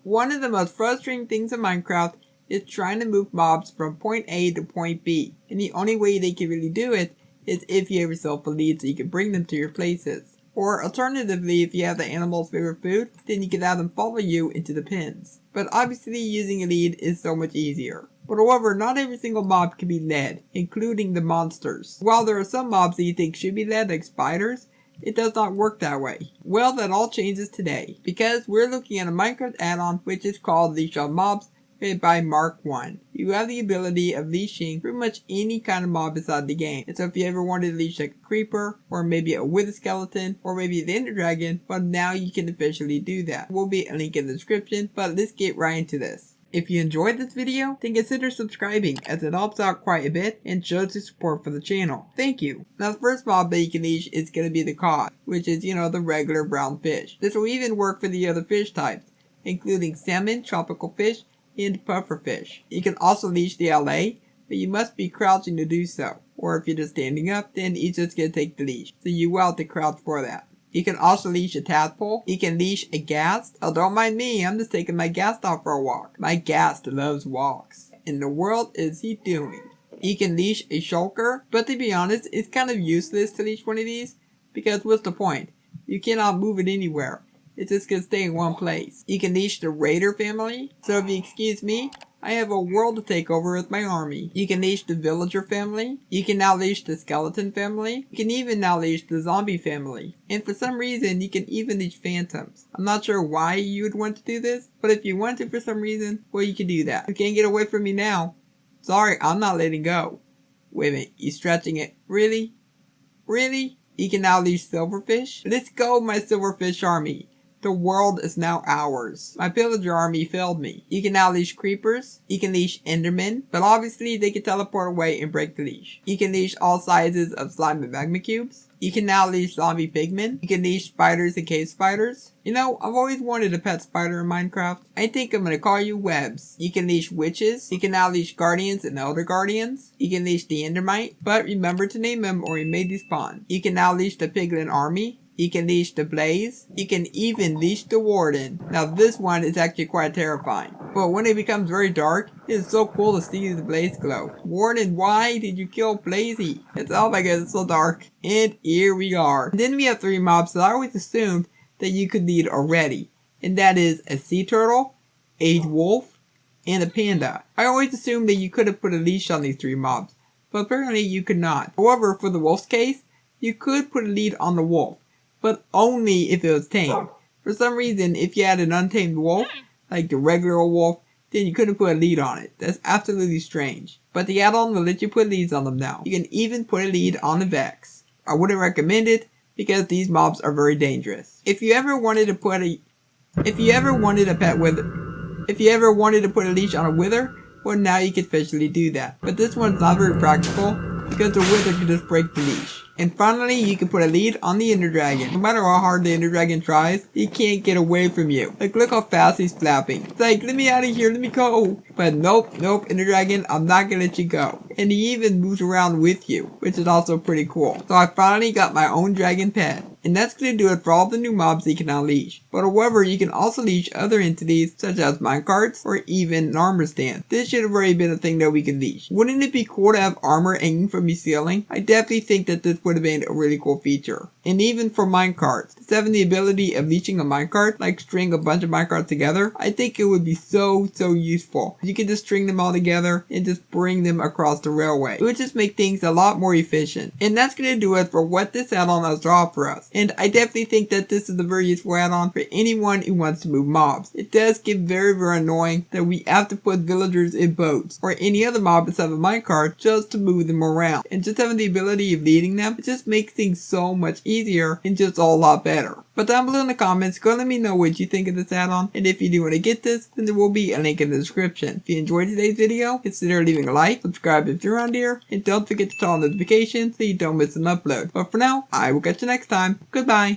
One of the most frustrating things in Minecraft is trying to move mobs from point A to point B, and the only way they can really do it is if you have yourself a lead so you can bring them to your places. Or alternatively, if you have the animal's favorite food, then you can have them follow you into the pens. But obviously using a lead is so much easier. But however, not every single mob can be led, including the monsters. While there are some mobs that you think should be led, like spiders, it does not work that way. Well, that all changes today, because we're looking at a Minecraft add-on which is called Leash on Mobs, created by Mark 1. You have the ability of leashing pretty much any kind of mob inside the game. And so if you ever wanted to leash like a creeper, or maybe a wither skeleton, or maybe the ender dragon, well now you can officially do that. There will be a link in the description, but let's get right into this. If you enjoyed this video, then consider subscribing as it helps out quite a bit and shows your support for the channel. Thank you. Now the first mob that you can leash is going to be the cod, which is, the regular brown fish. This will even work for the other fish types, including salmon, tropical fish, and pufferfish. You can also leash the LA, but you must be crouching to do so. Or if you're just standing up, then it's just going to take the leash. So you will have to crouch for that. You can also leash a tadpole. You can leash a ghast. Oh, don't mind me, I'm just taking my ghast off for a walk. My ghast loves walks. In the world is he doing? You can leash a shulker, but to be honest, it's kind of useless to leash one of these, because what's the point? You cannot move it anywhere. It's just gonna stay in one place. You can leash the raider family. So if you excuse me, I have a world to take over with my army. You can leash the villager family. You can now leash the skeleton family. You can even now leash the zombie family. And for some reason, you can even leash phantoms. I'm not sure why you would want to do this, but if you want to for some reason, well you can do that. You can't get away from me now. Sorry, I'm not letting go. Wait a minute, you stretching it. Really? Really? You can now leash silverfish. Let's go, my silverfish army. The world is now ours. My pillager army failed me. You can now leash creepers. You can leash endermen, but obviously they can teleport away and break the leash. You can leash all sizes of slime and magma cubes. You can now leash zombie pigmen. You can leash spiders and cave spiders. I've always wanted a pet spider in Minecraft. I think I'm gonna call you Webs. You can leash witches. You can now leash guardians and elder guardians. You can leash the endermite, but remember to name them or he may despawn. You can now leash the piglin army. You can leash the blaze. You can even leash the warden. Now this one is actually quite terrifying. But when it becomes very dark, it is so cool to see the blaze glow. Warden, why did you kill Blazy? Oh my god, it's so dark. And here we are. And then we have 3 mobs that I always assumed that you could lead already. And that is a sea turtle, a wolf, and a panda. I always assumed that you could have put a leash on these 3 mobs. But apparently you could not. However, for the wolf's case, you could put a lead on the wolf, but only if it was tamed. For some reason, if you had an untamed wolf, like the regular wolf, then you couldn't put a lead on it. That's absolutely strange. But the add-on will let you put leads on them now. You can even put a lead on the Vex. I wouldn't recommend it, because these mobs are very dangerous. If you ever wanted to put a leash on a wither, well now you can officially do that. But this one's not very practical, because the wither can just break the leash. And finally, you can put a lead on the ender dragon. No matter how hard the ender dragon tries, he can't get away from you. Like, look how fast he's flapping. It's like, let me out of here, let me go. But nope, ender dragon, I'm not gonna let you go. And he even moves around with you, which is also pretty cool. So I finally got my own dragon pet. And that's gonna do it for all the new mobs that you can now leash. But however, you can also leash other entities such as minecarts or even an armor stand. This should have already been a thing that we could leash. Wouldn't it be cool to have armor hanging from your ceiling? I definitely think that this would have been a really cool feature. And even for minecarts, having the ability of leashing a minecart, like string a bunch of minecarts together, I think it would be so useful. You could just string them all together and just bring them across the railway. It would just make things a lot more efficient. And that's gonna do it for what this add-on has to offer us. And I definitely think that this is a very useful add-on for anyone who wants to move mobs. It does get very annoying that we have to put villagers in boats or any other mob inside of a minecart just to move them around. And just having the ability of leading them, it just makes things so much easier and just a lot better. But down below in the comments, go let me know what you think of this add-on. And if you do want to get this, then there will be a link in the description. If you enjoyed today's video, consider leaving a like, subscribe if you're around here, and don't forget to turn on notifications so you don't miss an upload. But for now, I will catch you next time. Goodbye.